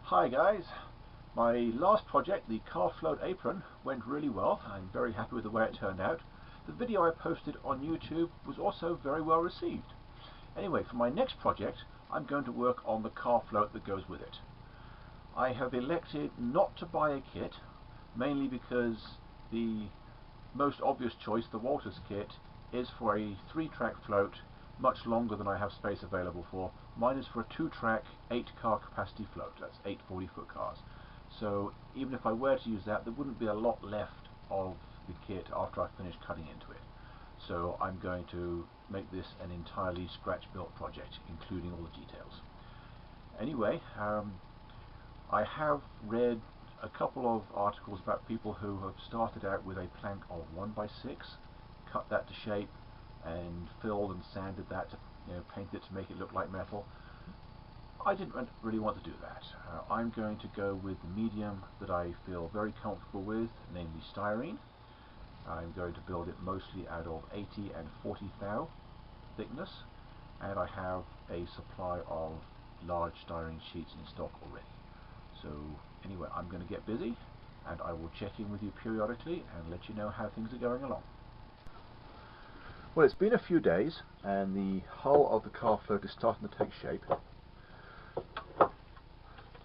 Hi guys, my last project, the car float apron, went really well. I'm very happy with the way it turned out. The video I posted on YouTube was also very well received. Anyway, for my next project I'm going to work on the car float that goes with it. I have elected not to buy a kit, mainly because the most obvious choice, the Walters kit, is for a 3-track float, much longer than I have space available for. Mine is for a 2-track, 8-car capacity float. That's 8 40-foot cars. So even if I were to use that, there wouldn't be a lot left of the kit after I finish cutting into it. So I'm going to make this an entirely scratch-built project, including all the details. Anyway, I have read a couple of articles about people who have started out with a plank of 1x6, cut that to shape, and filled and sanded that to painted it to make it look like metal. I didn't really want to do that. I'm going to go with the medium that I feel very comfortable with, namely styrene. I'm going to build it mostly out of 80 and 40 thou thickness, and I have a supply of large styrene sheets in stock already. So anyway, I'm going to get busy, and I will check in with you periodically and let you know how things are going along. Well, it's been a few days and the hull of the car float is starting to take shape.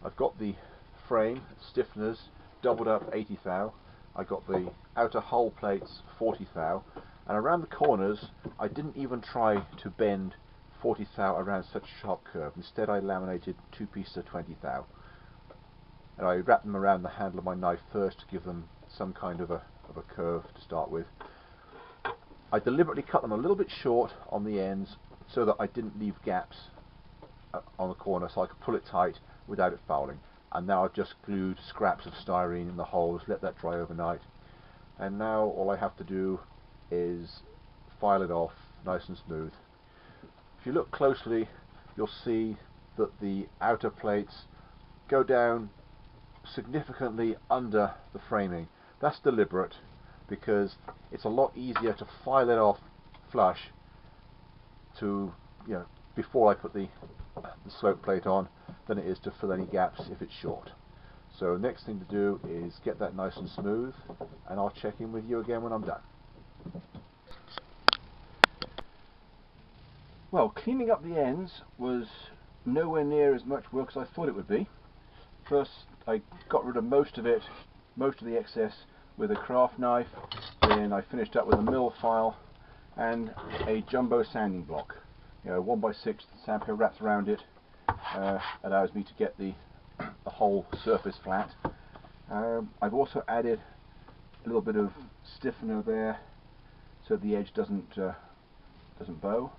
I've got the frame, stiffeners, doubled up 80 thou. I got the outer hull plates 40 thou, and around the corners I didn't even try to bend 40 thou around such a sharp curve. Instead I laminated 2 pieces of 20 thou, and I wrapped them around the handle of my knife first to give them some kind of a curve to start with. I deliberately cut them a little bit short on the ends so that I didn't leave gaps on the corner, so I could pull it tight without it fouling. And now I've just glued scraps of styrene in the holes, let that dry overnight, and now all I have to do is file it off nice and smooth. If you look closely, you'll see that the outer plates go down significantly under the framing. That's deliberate, because it's a lot easier to file it off flush to, before I put the slope plate on than it is to fill any gaps if it's short. So next thing to do is get that nice and smooth, and I'll check in with you again when I'm done. Well, cleaning up the ends was nowhere near as much work as I thought it would be. First I got rid of most of the excess with a craft knife, then I finished up with a mill file and a jumbo sanding block. 1x6 sandpaper wraps around it, allows me to get the whole surface flat. I've also added a little bit of stiffener there so the edge doesn't bow,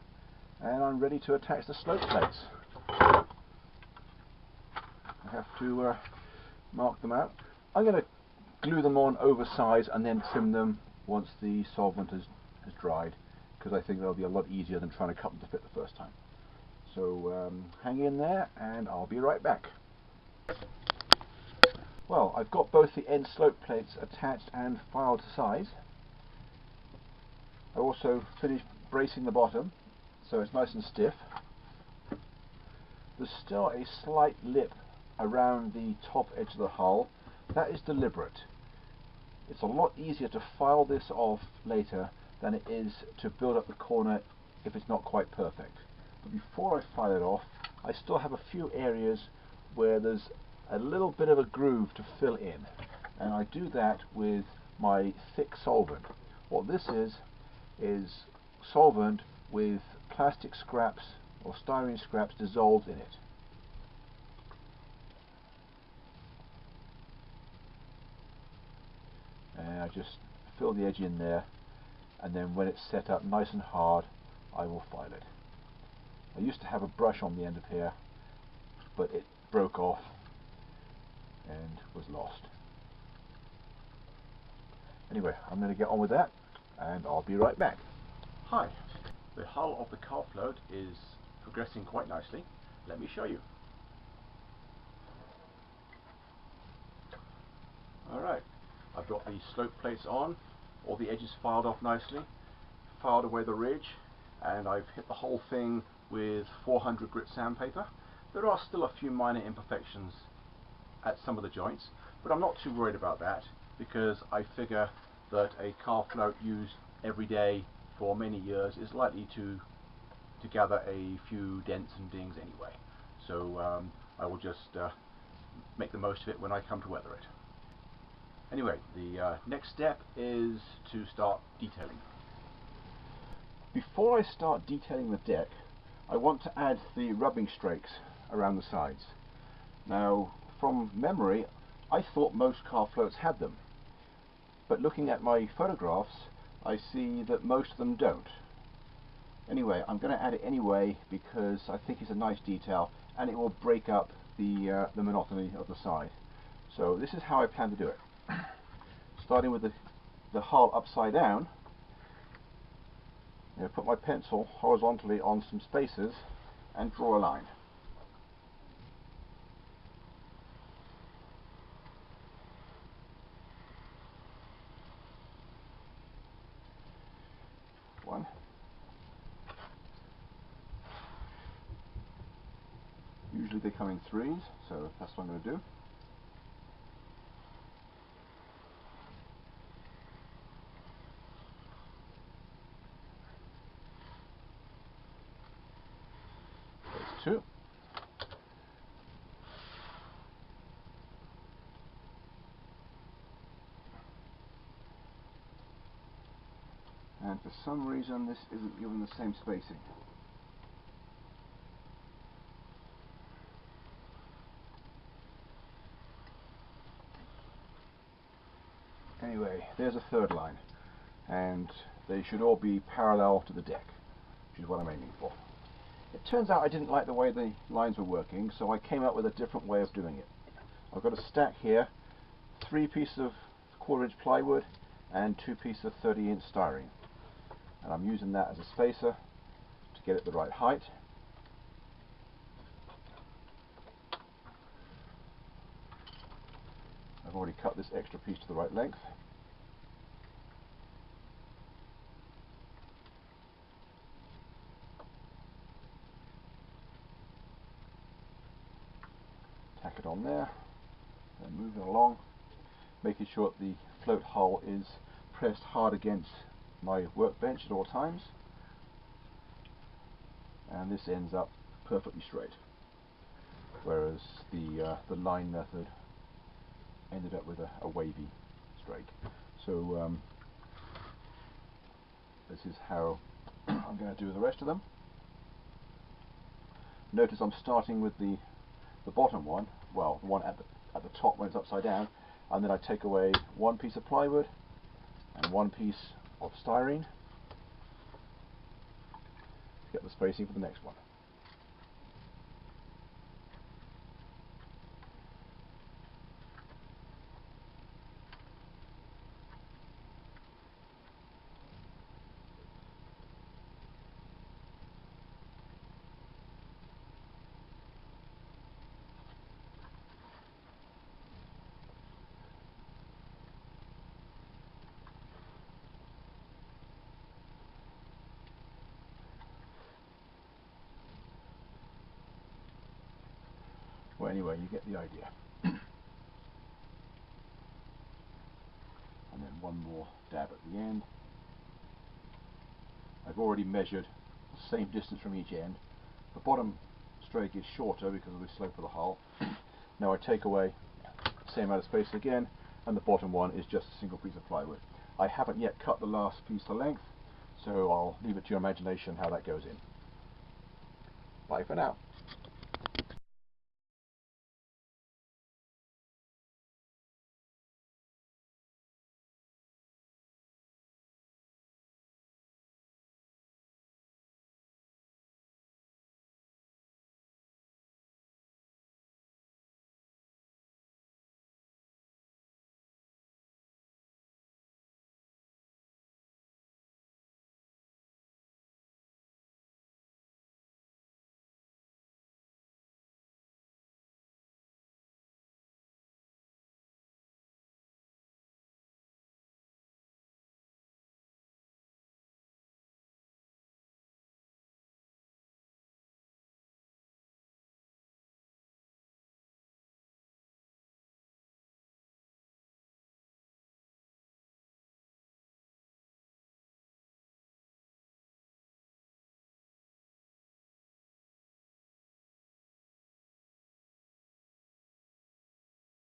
and I'm ready to attach the slope plates. I have to mark them out. I'm going to glue them on oversize and then trim them once the solvent has dried, because I think they'll be a lot easier than trying to cut them to fit the first time. So hang in there and I'll be right back. Well, I've got both the end slope plates attached and filed to size. I also finished bracing the bottom so it's nice and stiff. There's still a slight lip around the top edge of the hull. That is deliberate. It's a lot easier to file this off later than it is to build up the corner if it's not quite perfect. But before I file it off, I still have a few areas where there's a little bit of a groove to fill in, and I do that with my thick solvent. What this is solvent with plastic scraps or styrene scraps dissolved in it. And I just fill the edge in there, and then when it's set up nice and hard I will file it. I used to have a brush on the end of here, but it broke off and was lost. Anyway, I'm going to get on with that and I'll be right back. Hi, the hull of the car float is progressing quite nicely. Let me show you. Alright, I've got the slope plates on, all the edges filed off nicely, filed away the ridge, and I've hit the whole thing with 400 grit sandpaper. There are still a few minor imperfections at some of the joints, but I'm not too worried about that because I figure that a car float used every day for many years is likely to gather a few dents and dings anyway. So I will just make the most of it when I come to weather it. Anyway, the next step is to start detailing. Before I start detailing the deck, I want to add the rubbing strakes around the sides. Now, from memory, I thought most car floats had them, but looking at my photographs, I see that most of them don't. Anyway, I'm going to add it anyway because I think it's a nice detail and it will break up the monotony of the side. So this is how I plan to do it. Starting with the hull upside down, put my pencil horizontally on some spaces and draw a line. One. Usually they come in threes, so that's what I'm going to do. There's two. And for some reason this isn't given the same spacing. Anyway, there's a third line, and they should all be parallel to the deck, which is what I'm aiming for. It turns out I didn't like the way the lines were working, so I came up with a different way of doing it. I've got a stack here, 3 pieces of 1/4 inch plywood and 2 pieces of 30-inch styrene. And I'm using that as a spacer to get it the right height. I've already cut this extra piece to the right length. Tack it on there, and moving along, making sure that the float hull is pressed hard against my workbench at all times, and this ends up perfectly straight, whereas the line method ended up with a wavy strake. So this is how I'm going to do the rest of them. Notice I'm starting with the bottom one, well, the one at the top when it's upside down, and then I take away 1 piece of plywood and 1 piece of styrene to get the spacing for the next one. Well, anyway, you get the idea. And then one more dab at the end. I've already measured the same distance from each end. The bottom strake is shorter because of the slope of the hull. Now I take away the same amount of space again, and the bottom one is just a single piece of plywood. I haven't yet cut the last piece to length, so I'll leave it to your imagination how that goes in. Bye for now.